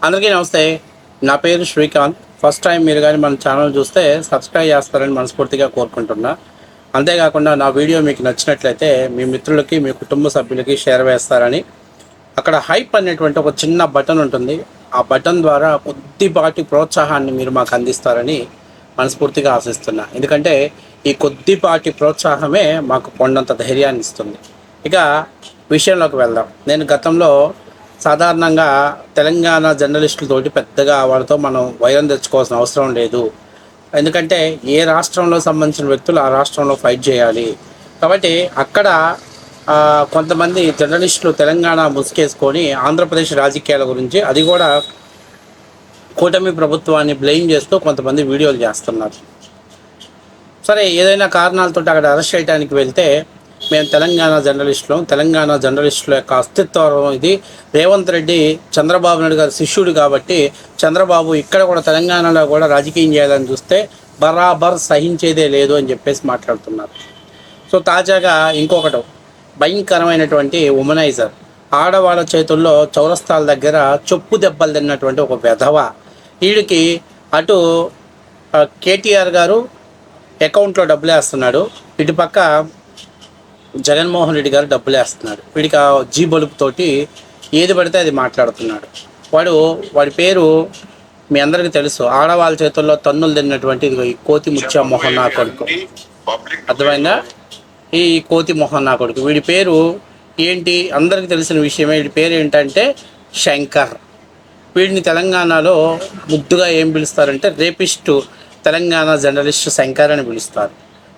అందరికీ నమస్తే. నా పేరు శ్రీకాంత్. ఫస్ట్ టైం మీరు కానీ మన ఛానల్ చూస్తే సబ్స్క్రైబ్ చేస్తారని మనస్ఫూర్తిగా కోరుకుంటున్నా. అంతేకాకుండా నా వీడియో మీకు నచ్చినట్లయితే మీ మిత్రులకి, మీ కుటుంబ సభ్యులకి షేర్ వేస్తారని. అక్కడ హైప్ అనేటువంటి ఒక చిన్న బటన్ ఉంటుంది. ఆ బటన్ ద్వారా కొద్దిపాటి ప్రోత్సాహాన్ని మీరు మాకు అందిస్తారని మనస్ఫూర్తిగా ఆశిస్తున్నా. ఎందుకంటే ఈ కొద్దిపాటి ప్రోత్సాహమే మాకు కొండంత ధైర్యాన్ని ఇస్తుంది. ఇక విషయంలోకి వెళ్దాం. నేను గతంలో సాధారణంగా తెలంగాణ జర్నలిస్టులతోటి పెద్దగా వాళ్ళతో మనం వైరం తెచ్చుకోవాల్సిన అవసరం లేదు. ఎందుకంటే ఏ రాష్ట్రంలో సంబంధించిన వ్యక్తులు ఆ రాష్ట్రంలో ఫైట్ చేయాలి. కాబట్టి అక్కడ కొంతమంది జర్నలిస్టులు తెలంగాణ ముసుకేసుకొని ఆంధ్రప్రదేశ్ రాజకీయాల గురించి, అది కూడా కూటమి ప్రభుత్వాన్ని బ్లేమ్ చేస్తూ కొంతమంది వీడియోలు చేస్తున్నారు. సరే, ఏదైనా కారణాలతో అక్కడ అరెస్ట్ చేయడానికి వెళ్తే మేము తెలంగాణ జర్నలిస్టుల యొక్క అస్తిత్వం ఇది. రేవంత్ రెడ్డి చంద్రబాబు నాయుడు గారి శిష్యుడు కాబట్టి చంద్రబాబు ఇక్కడ కూడా తెలంగాణలో కూడా రాజకీయం చేయాలని చూస్తే బరాబర్ సహించేదే లేదు అని చెప్పేసి మాట్లాడుతున్నారు. సో తాజాగా ఇంకొకటి భయంకరమైనటువంటి ఉమనైజర్, ఆడవాళ్ళ చేతుల్లో చౌరస్తాల దగ్గర చెప్పు దెబ్బలు తిన్నటువంటి ఒక వెధవ. వీడికి అటు కేటీఆర్ గారు అకౌంట్లో డబ్బులు వేస్తున్నాడు, ఇటుపక్క జగన్మోహన్ రెడ్డి గారు డబ్బులు వేస్తున్నాడు. వీడికి ఆ జీ బలుపుతోటి ఏది పడితే అది మాట్లాడుతున్నాడు. వాడి పేరు మీ అందరికీ తెలుసు. ఆడవాళ్ళ చేతుల్లో తన్నులు తిన్నటువంటి ఈ కోతి ముత్య మొహన్ నా కొడుకు. అర్థమైందా? ఈ కోతి మొహన్ నా కొడుకు. వీడి పేరు ఏంటి? అందరికీ తెలిసిన విషయమే. వీడి పేరు ఏంటంటే శంకర్. వీడిని తెలంగాణలో ముద్దుగా ఏం పిలుస్తారంటే రేపిస్టు తెలంగాణ జర్నలిస్ట్ శంకర్ అని పిలుస్తారు.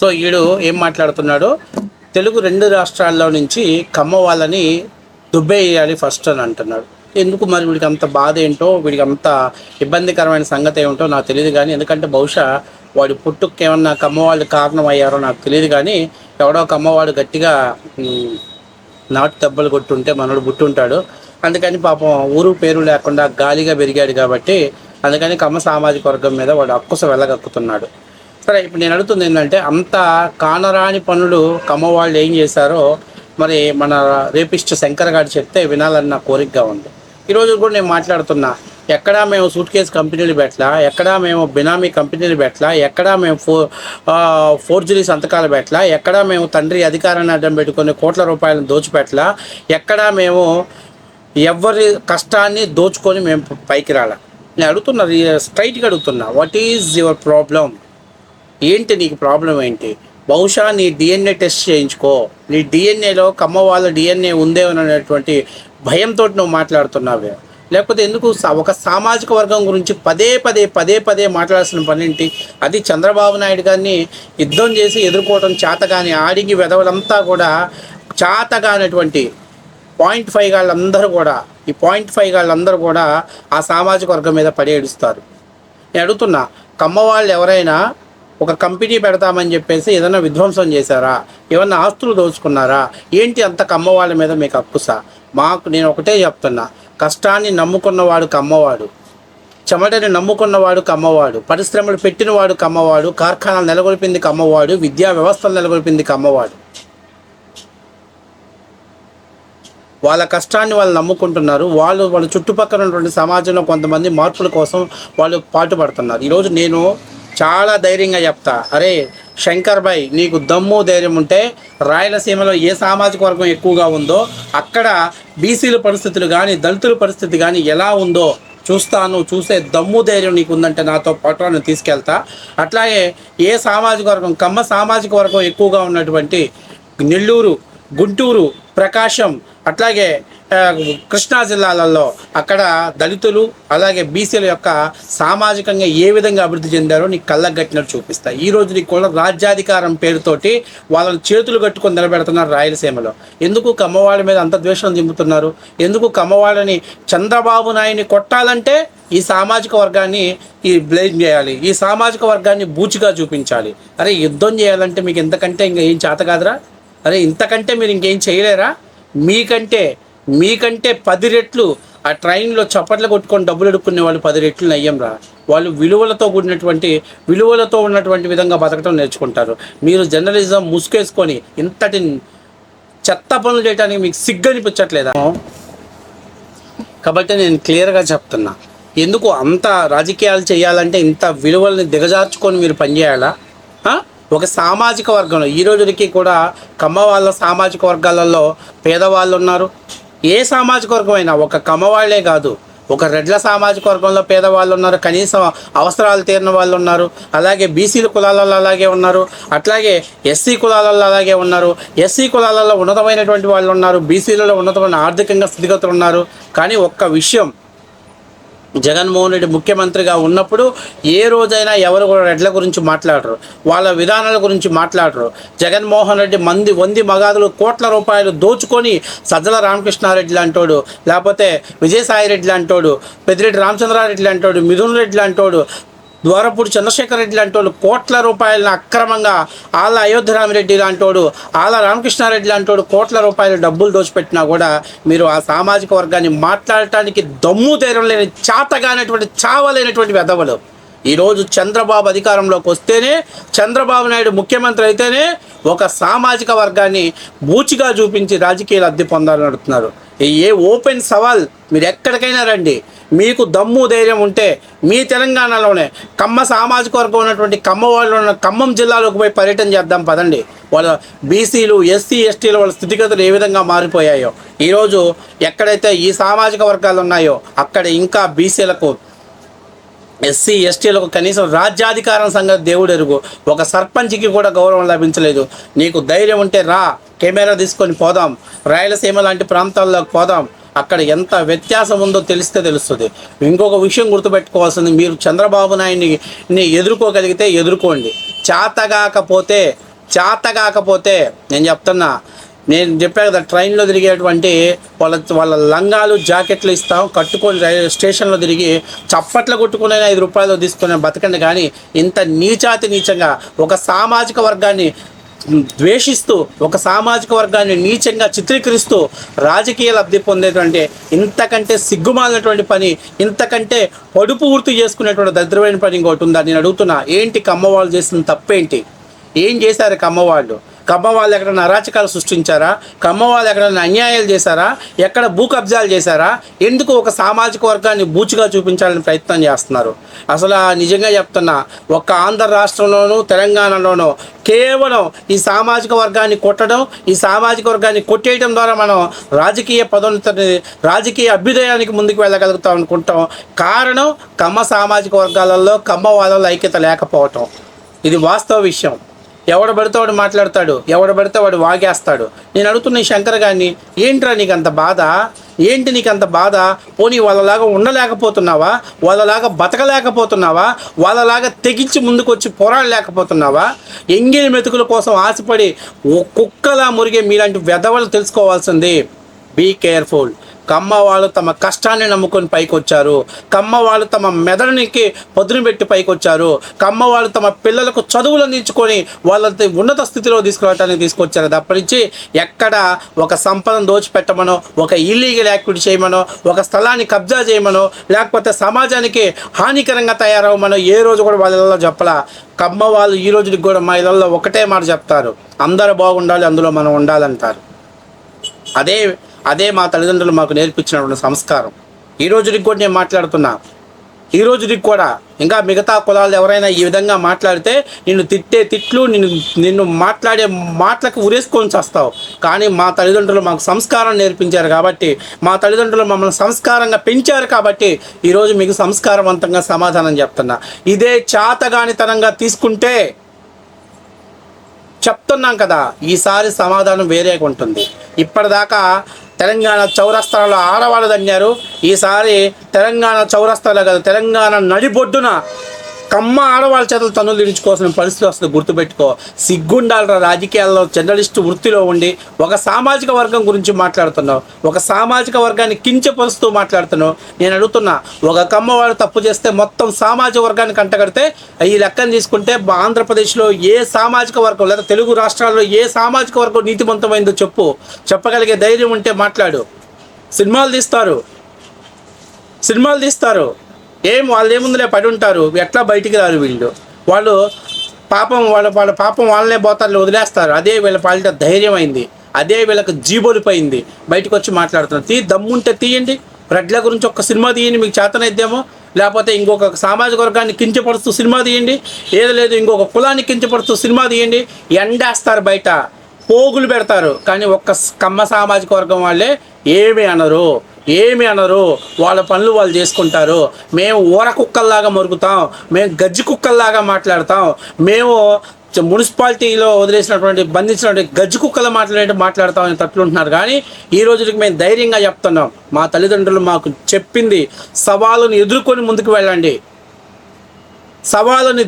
సో వీడు ఏం మాట్లాడుతున్నాడు, తెలుగు 2 రాష్ట్రాల్లో నుంచి కమ్మ వాళ్ళని దుబ్బేయాలి ఫస్ట్ అని అంటున్నాడు. ఎందుకు మరి వీడికి అంత బాధ ఏంటో, వీడికి అంత ఇబ్బందికరమైన సంగతి ఏమిటో నాకు తెలియదు. కానీ ఎందుకంటే బహుశా వాడి పుట్టుకు ఏమన్నా కమ్మవాళ్ళు కారణం అయ్యారో నాకు తెలియదు. కానీ ఎవడో కమ్మవాడు గట్టిగా నాటు దెబ్బలు కొట్టుంటే మనోడు పుట్టుంటాడు. అందుకని పాపం ఊరు పేరు లేకుండా గాలిగా పెరిగాడు కాబట్టి అందుకని కమ్మ సామాజిక వర్గం మీద వాడు అక్కుస వెళ్ళగక్కుతున్నాడు. సరే, ఇప్పుడు నేను అడుగుతుంది ఏంటంటే, అంత కానరాని పనులు కమ్మవాళ్ళు ఏం చేశారో మరి మన రేపిస్ట్ శంకర్ గారు చెప్తే వినాలన్న కోరికగా ఉంది. ఈరోజు కూడా నేను మాట్లాడుతున్నా, ఎక్కడా మేము సూట్ కేసు కంపెనీలు పెట్టలా, ఎక్కడా మేము బినామీ కంపెనీలు పెట్టలా, ఎక్కడా మేము ఫోర్జరీ సంతకాలు పెట్టలా, ఎక్కడా మేము తండ్రి అధికారాన్ని అడ్డం పెట్టుకొని కోట్ల రూపాయలను దోచిపెట్టలా, ఎక్కడా మేము ఎవరి కష్టాన్ని దోచుకొని మేము పైకి రాలా. నేను అడుగుతున్నా, స్ట్రైట్గా అడుగుతున్నా, వాట్ ఈజ్ యువర్ ప్రాబ్లం? ఏంటి నీకు ప్రాబ్లం ఏంటి? బహుశా నీ డిఎన్ఏ టెస్ట్ చేయించుకో. నీ డిఎన్ఏలో కమ్మ వాళ్ళ డిఎన్ఏ ఉందేమనేటువంటి భయంతో నువ్వు మాట్లాడుతున్నావే. లేకపోతే ఎందుకు ఒక సామాజిక వర్గం గురించి పదే పదే మాట్లాడాల్సిన పని ఏంటి? అది చంద్రబాబు నాయుడు గారిని యుద్ధం చేసి ఎదుర్కోవడం చేతగాని ఆడిగి వెదవలంతా కూడా చేతగానటువంటి 0.5 గాళ్ళందరూ కూడా, ఈ 0.5 గాళ్ళందరూ కూడా ఆ సామాజిక వర్గం మీద పడి ఏడుస్తారు. నేను అడుగుతున్నా, కమ్మ వాళ్ళు ఎవరైనా ఒక కంపెనీ పెడతామని చెప్పేసి ఏదైనా విధ్వంసం చేశారా? ఏమన్నా ఆస్తులు దోచుకున్నారా? ఏంటి అంత కమ్మవాళ్ళ మీద మీకు అక్కుసా? నేను ఒకటే చెప్తున్నా, కష్టాన్ని నమ్ముకున్నవాడు కమ్మవాడు, చెమటని నమ్ముకున్నవాడు కమ్మవాడు, పరిశ్రమలు పెట్టినవాడు కమ్మవాడు, కార్ఖానాలు నెలకొల్పింది కమ్మవాడు, విద్యా వ్యవస్థలు నెలకొల్పింది కమ్మవాడు. వాళ్ళ కష్టాన్ని వాళ్ళు నమ్ముకుంటున్నారు. వాళ్ళ చుట్టుపక్కల ఉన్నటువంటి సమాజంలో కొంతమంది మార్పుల కోసం వాళ్ళు పాటుపడుతున్నారు. ఈరోజు నేను చాలా ధైర్యంగా చెప్తా, అరే శంకర్ భాయ్, నీకు దమ్ము ధైర్యం ఉంటే రాయలసీమలో ఏ సామాజిక వర్గం ఎక్కువగా ఉందో అక్కడ బీసీల పరిస్థితులు కానీ దళితుల పరిస్థితి కానీ ఎలా ఉందో చూసే దమ్ము ధైర్యం నీకు ఉందంటే నాతో పాటు నేను తీసుకెళ్తా. అట్లాగే ఏ సామాజిక వర్గం, కమ్మ సామాజిక వర్గం ఎక్కువగా ఉన్నటువంటి నెల్లూరు, గుంటూరు, ప్రకాశం, అట్లాగే కృష్ణా జిల్లాలలో అక్కడ దళితులు అలాగే బీసీల యొక్క సామాజికంగా ఏ విధంగా అభివృద్ధి చెందారో నీకు కళ్ళకు గట్టినట్టు చూపిస్తా. ఈరోజు నీకు కూడా రాజ్యాధికారం పేరుతోటి వాళ్ళని చేతులు కట్టుకొని నిలబెడుతున్నారు రాయలసీమలో. ఎందుకు కమ్మవాళ్ళ మీద అంత ద్వేషం దింపుతున్నారు? ఎందుకు కమ్మవాళ్ళని చంద్రబాబు నాయుడిని కొట్టాలంటే ఈ సామాజిక వర్గాన్ని బ్లేమ్ చేయాలి, ఈ సామాజిక వర్గాన్ని బూచిగా చూపించాలి? అరే యుద్ధం చేయాలంటే మీకు ఇంతకంటే ఇంకా ఏం చేత కాదురా? అరే ఇంతకంటే మీరు ఇంకేం చేయలేరా? మీకంటే 10 రెట్లు ఆ ట్రైన్లో చప్పట్లు కొట్టుకొని డబ్బులు ఎడుక్కునే వాళ్ళు 10 రెట్లు నయ్యం రా. వాళ్ళు విలువలతో ఉన్నటువంటి విధంగా బతకడం నేర్చుకుంటారు. మీరు జర్నలిజం ముసుకేసుకొని ఇంతటి చెత్త పనులు చేయడానికి మీకు సిగ్గనిపించట్లేదా? కాబట్టి నేను క్లియర్గా చెప్తున్నా, ఎందుకు అంత రాజకీయాలు చేయాలంటే ఇంత విలువల్ని దిగజార్చుకొని మీరు పనిచేయాలా? ఒక సామాజిక వర్గంలో ఈ రోజుకి కూడా కమ్మ వాళ్ళ సామాజిక వర్గాలలో పేదవాళ్ళు ఉన్నారు. ఏ సామాజిక వర్గం అయినా, ఒక కమ్మ వాళ్ళే కాదు, ఒక రెడ్ల సామాజిక వర్గంలో పేదవాళ్ళు ఉన్నారు, కనీసం అవసరాలు తీరిన వాళ్ళు ఉన్నారు. అలాగే బీసీల కులాలలో అలాగే ఉన్నారు, అట్లాగే ఎస్సీ కులాలలో అలాగే ఉన్నారు. ఎస్సీ కులాలలో ఉన్నతమైనటువంటి వాళ్ళు ఉన్నారు, బీసీలలో ఉన్నతమైన ఆర్థికంగా స్థితిగతులు ఉన్నారు. కానీ ఒక్క విషయం, జగన్మోహన్ రెడ్డి ముఖ్యమంత్రిగా ఉన్నప్పుడు ఏ రోజైనా ఎవరు కూడా రెడ్ల గురించి మాట్లాడరు, వాళ్ళ విధానాల గురించి మాట్లాడరు. జగన్మోహన్ రెడ్డి వంది మగాదులు కోట్ల రూపాయలు దోచుకొని సజ్జల రామకృష్ణారెడ్డి లాంటోడు, లేకపోతే విజయసాయి రెడ్డి లాంటోడు, పెద్దిరెడ్డి రామచంద్రారెడ్డి లాంటోడు, మిథున్ రెడ్డి లాంటోడు, ద్వారపూడి చంద్రశేఖర్ రెడ్డి లాంటోడు కోట్ల రూపాయలను అక్రమంగా, ఆళ్ళ అయోధ్యరామిరెడ్డి లాంటోడు, ఆళ్ళ రామకృష్ణారెడ్డి లాంటోడు కోట్ల రూపాయలు డబ్బులు దోచిపెట్టినా కూడా మీరు ఆ సామాజిక వర్గాన్ని మాట్లాడటానికి దమ్ము ధైర్యం లేని, చాతగానటువంటి, చావలేనటువంటి వెధవలు. ఈరోజు చంద్రబాబు అధికారంలోకి వస్తేనే, చంద్రబాబు నాయుడు ముఖ్యమంత్రి అయితేనే ఒక సామాజిక వర్గాన్ని బూచిగా చూపించి రాజకీయ లబ్ధి పొందాలని అడుగుతున్నారు. ఏ ఓపెన్ సవాల్, మీరు ఎక్కడికైనా రండి, మీకు దమ్ము ధైర్యం ఉంటే మీ తెలంగాణలోనే కమ్మ సామాజిక వర్గం ఉన్నటువంటి కమ్మ వాళ్ళు ఉన్న ఖమ్మం జిల్లాలోకి పోయి పర్యటన చేద్దాం పదండి. వాళ్ళ బీసీలు, ఎస్సీ, ఎస్టీలు వాళ్ళ స్థితిగతులు ఏ విధంగా మారిపోయాయో, ఈరోజు ఎక్కడైతే ఈ సామాజిక వర్గాలు ఉన్నాయో అక్కడ ఇంకా బీసీలకు, ఎస్సీ, ఎస్టీలకు కనీసం రాజ్యాధికారం సంగతి దేవుడు ఎరుగు. ఒక సర్పంచ్కి కూడా గౌరవం లభించలేదు. నీకు ధైర్యం ఉంటే రా, కెమెరా తీసుకొని పోదాం, రాయలసీమ లాంటి ప్రాంతాల్లోకి పోదాం, అక్కడ ఎంత వ్యత్యాసం ఉందో తెలిస్తే తెలుస్తుంది. ఇంకొక విషయం గుర్తుపెట్టుకోవాల్సింది, మీరు చంద్రబాబు నాయుడిని ఎదుర్కోగలిగితే ఎదుర్కోండి, చేతగాకపోతే నేను చెప్తున్నా, నేను చెప్పాను కదా, ట్రైన్లో తిరిగేటువంటి వాళ్ళ లంగాలు, జాకెట్లు ఇస్తాం, కట్టుకొని రైల్వే స్టేషన్లో తిరిగి చప్పట్లు కొట్టుకునే 5 రూపాయలు తీసుకునే బతకండి. కానీ ఇంత నీచంగా ఒక సామాజిక వర్గాన్ని ద్వేషిస్తూ, ఒక సామాజిక వర్గాన్ని నీచంగా చిత్రీకరిస్తూ రాజకీయ లబ్ధి పొందేటువంటి, ఇంతకంటే సిగ్గుమాలినటువంటి పని, ఇంతకంటే పొడుపు పూర్తి చేసుకునేటువంటి దరిద్రమైన పని ఇంకోటి ఉందా? నేను అడుగుతున్నా, ఏంటి కమ్మవాళ్ళు చేసిన తప్పేంటి? ఏం చేశారు కమ్మవాళ్ళు? కమ్మవాళ్ళు ఎక్కడైనా అరాచకాలు సృష్టించారా? కమ్మవాళ్ళు ఎక్కడైనా అన్యాయాలు చేశారా? ఎక్కడ భూ కబ్జాలు చేశారా? ఎందుకు ఒక సామాజిక వర్గాన్ని బూచిగా చూపించాలని ప్రయత్నం చేస్తున్నారు? అసలు నిజంగా చెప్తున్నా, ఒక్క ఆంధ్ర రాష్ట్రంలోనూ తెలంగాణలోనూ కేవలం ఈ సామాజిక వర్గాన్ని కొట్టడం, ఈ సామాజిక వర్గాన్ని కొట్టేయడం ద్వారా మనం రాజకీయ పదోన్నతిని, రాజకీయ అభ్యుదయానికి ముందుకు వెళ్ళగలుగుతాం అనుకుంటాం. కారణం కమ్మ సామాజిక వర్గాలలో కమ్మ వాళ్ళలో ఐక్యత లేకపోవటం. ఇది వాస్తవ విషయం. ఎవడు పడితే వాడు మాట్లాడతాడు, ఎవడు పడితే వాడు వాగేస్తాడు. నేను అడుగుతున్న ఈ శంకర్ గారిని, ఏంట్రా నీకు అంత బాధ? ఏంటి నీకు అంత బాధ? పోనీ వాళ్ళలాగా ఉండలేకపోతున్నావా? వాళ్ళలాగా బతకలేకపోతున్నావా? వాళ్ళలాగా తెగించి ముందుకు వచ్చి పోరాడలేకపోతున్నావా? ఎంగిలి మెతుకుల కోసం ఆశపడి కుక్కలా మురిగే మీలాంటి వెధవలు తెలుసుకోవాల్సింది, బీ కేర్ఫుల్. కమ్మ వాళ్ళు తమ కష్టాన్ని నమ్ముకొని పైకి వచ్చారు. కమ్మ వాళ్ళు తమ మెదడునికి పొద్దున పెట్టి పైకి వచ్చారు. కమ్మ వాళ్ళు తమ పిల్లలకు చదువులు అందించుకొని వాళ్ళ ఉన్నత స్థితిలో తీసుకురావడానికి తీసుకొచ్చారు. తప్పనించి ఎక్కడ ఒక సంపదను దోచిపెట్టమనో, ఒక ఇల్లీగల్ యాక్టివిటీ చేయమనో, ఒక స్థలాన్ని కబ్జా చేయమనో, లేకపోతే సమాజానికి హానికరంగా తయారవమనో ఏ రోజు కూడా వాళ్ళ ఇళ్ళలో చెప్పలా. కమ్మ వాళ్ళు ఈ రోజుకి కూడా మా ఇళ్ళల్లో ఒకటే మాట చెప్తారు, అందరూ బాగుండాలి, అందులో మనం ఉండాలంటారు. అదే మా తల్లిదండ్రులు మాకు నేర్పించినటువంటి సంస్కారం. ఈ రోజుకి కూడా నేను మాట్లాడుతున్నా, ఈ రోజుకి కూడా ఇంకా మిగతా కులాలు ఎవరైనా ఈ విధంగా మాట్లాడితే నిన్ను తిట్టే తిట్లు, నిన్ను మాట్లాడే మాటలకు ఉరేసుకొని చేస్తావు. కానీ మా తల్లిదండ్రులు మాకు సంస్కారం నేర్పించారు కాబట్టి, మా తల్లిదండ్రులు మమ్మల్ని సంస్కారంగా పెంచారు కాబట్టి ఈరోజు మీకు సంస్కారవంతంగా సమాధానం చెప్తున్నా. ఇదే చాతగానితనంగా తీసుకుంటే చెప్తున్నాం కదా, ఈసారి సమాధానం వేరేగా ఉంటుంది. ఇప్పటిదాకా తెలంగాణ చౌరస్తాలో ఆడవాళ్ళు దన్నారు, ఈసారి తెలంగాణ చౌరస్తాలో కాదు, తెలంగాణ నడిబొడ్డున కమ్మ ఆడవాళ్ళ చేతులు తన్నులు తిరించుకోవాల్సిన పరిస్థితి వస్తుంది. గుర్తుపెట్టుకో, సిగ్గుండాలరా. రాజకీయాల్లో జర్నలిస్టు వృత్తిలో ఉండి ఒక సామాజిక వర్గం గురించి మాట్లాడుతున్నావు, ఒక సామాజిక వర్గాన్ని కించపరుస్తూ మాట్లాడుతున్నావు. నేను అడుగుతున్నా, ఒక కమ్మవాడు తప్పు చేస్తే మొత్తం సామాజిక వర్గాన్ని కంటగడితే ఈ లెక్కను తీసుకుంటే ఆంధ్రప్రదేశ్లో ఏ సామాజిక వర్గం లేదా తెలుగు రాష్ట్రాల్లో ఏ సామాజిక వర్గం నీతివంతమైందో చెప్పగలిగే ధైర్యం ఉంటే మాట్లాడు. సినిమాలు తీస్తారు, వాళ్ళు ఏముందులే పడి ఉంటారు, ఎట్లా బయటికి రారు వీళ్ళు. వాళ్ళు పాపం వాళ్ళ పాపం వాళ్ళనే పోతారు, వదిలేస్తారు. అదే వీళ్ళ పాలిట ధైర్యం అయింది, అదే వీళ్ళకి జీబోలిపోయింది, బయటకు వచ్చి మాట్లాడుతున్నారు. దమ్ముంటే తీయండి, రెడ్ల గురించి ఒక సినిమా తీయండి, మీకు చేతనైద్దేమో. లేకపోతే ఇంకొక సామాజిక వర్గాన్ని కించపరుస్తూ సినిమా తీయండి, ఏది లేదు ఇంకొక కులాన్ని కించపరుస్తూ సినిమా తీయండి. ఎండేస్తారు, బయట పోగులు పెడతారు, కానీ ఒక్క కమ్మ సామాజిక వర్గం వాళ్ళే ఏమి అనరు. వాళ్ళ పనులు వాళ్ళు చేసుకుంటారు. మేము ఊర కుక్కల్లాగా మొరుగుతాం, మేము గజ్జి కుక్కల్లాగా మాట్లాడతాం, మేము మున్సిపాలిటీలో వదిలేసినటువంటి బంధించినటువంటి గజ్జి కుక్కలు మాట్లాడతామని తట్లుంటున్నారు. కానీ ఈ రోజుకి మేము ధైర్యంగా చెప్తున్నాం, మా తల్లిదండ్రులు మాకు చెప్పింది సవాళ్ళను ఎదుర్కొని ముందుకు వెళ్ళండి, సవాళ్ళని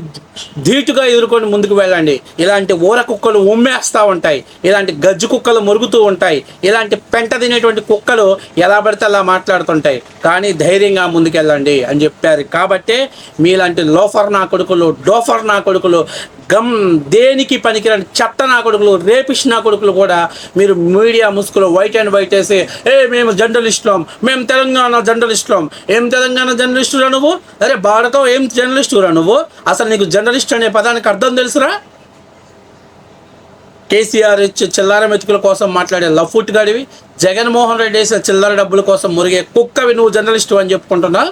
ధీటుగా ఎదుర్కొని ముందుకు వెళ్ళండి. ఇలాంటి ఊర కుక్కలు ఉమ్మేస్తూ ఉంటాయి, ఇలాంటి గజ్జి కుక్కలు మురుగుతూ ఉంటాయి, ఇలాంటి పెంట తినేటువంటి కుక్కలు ఎలా పడితే అలా మాట్లాడుతుంటాయి. కానీ ధైర్యంగా ముందుకెళ్ళండి అని చెప్పారు. కాబట్టే మీలాంటి లోఫర్ నా కొడుకులు, డోఫర్ నా కొడుకులు, దేనికి పనికిరాని చెత్త నా కొడుకులు, రేపిష్ నా కొడుకులు కూడా మీరు మీడియా ముసుగులో వైట్ అండ్ వైట్ వేసి మేము జర్నలిస్టులం, మేము తెలంగాణ జర్నలిస్టులం. ఏం తెలంగాణ జర్నలిస్టురా నువ్వు? అరే భారతం ఏం జర్నలిస్టురా నువ్వు? అసలు నీకు జర్నలిస్ట్ అనే పదానికి అర్థం తెలుసురా? కేసీఆర్ ఇచ్చే చిల్లర మెతుకుల కోసం మాట్లాడే లఫుట్ గడివి, జగన్మోహన్ రెడ్డి వేసిన చిల్లర డబ్బుల కోసం మురిగే కుక్కవి నువ్వు జర్నలిస్టు అని చెప్పుకుంటున్నా.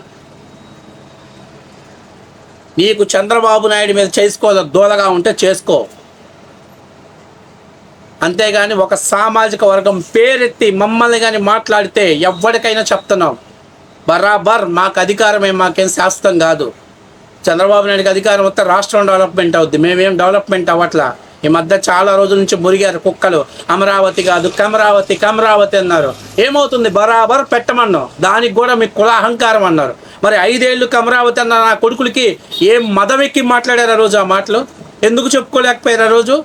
నీకు చంద్రబాబు నాయుడు మీద దూలగా ఉంటే చేసుకో, అంతేగాని ఒక సామాజిక వర్గం పేరెత్తి మమ్మల్ని కానీ మాట్లాడితే ఎవరికైనా చెప్తున్నాం, బరాబర్ మాకు అధికారమే, మాకేం శాశ్వతం కాదు. చంద్రబాబు నాయుడికి అధికారం వస్తే రాష్ట్రం డెవలప్మెంట్ అవుద్ది, మేమేం డెవలప్మెంట్ అవ్వట్లా. ఈ మధ్య చాలా రోజుల నుంచి మురిగారు కుక్కలు, అమరావతి కాదు కమరావతి అన్నారు. ఏమవుతుంది? బరాబర్ పెట్టమన్నాం, దానికి కూడా మీకు కుల అహంకారం అన్నారు. మరి 5 ఏళ్ళు అమరావతి అన్న నా కొడుకులకి ఏం మదవెక్కి మాట్లాడారు ఆ రోజు? ఆ మాటలు ఎందుకు చెప్పుకోలేకపోయారు ఆ రోజు?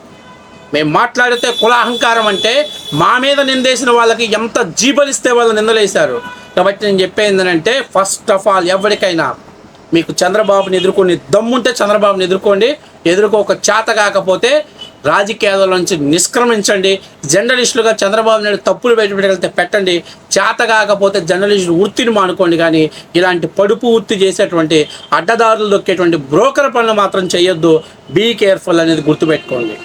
మేము మాట్లాడితే కుల అహంకారం అంటే మా మీద నిందేసిన వాళ్ళకి ఎంత జీబలిస్తే వాళ్ళు నిందలేశారు. కాబట్టి నేను చెప్పేది ఏంటంటే, ఫస్ట్ ఆఫ్ ఆల్ ఎవరికైనా మీకు చంద్రబాబుని ఎదుర్కొని దమ్ముంటే చంద్రబాబుని ఎదుర్కోక చేత కాకపోతే రాజకీయాల నుంచి నిష్క్రమించండి. జర్నలిస్టులుగా చంద్రబాబు నాయుడు తప్పులు బయటపెట్టగలిగితే పెట్టండి, చేత కాకపోతే జర్నలిస్టు వృత్తిని మానుకోండి. కానీ ఇలాంటి పడుపు వృత్తి చేసేటువంటి అడ్డదారులు దొక్కేటువంటి బ్రోకర్ పనులు మాత్రం చేయొద్దు. బీ కేర్ఫుల్ అనేది గుర్తుపెట్టుకోండి.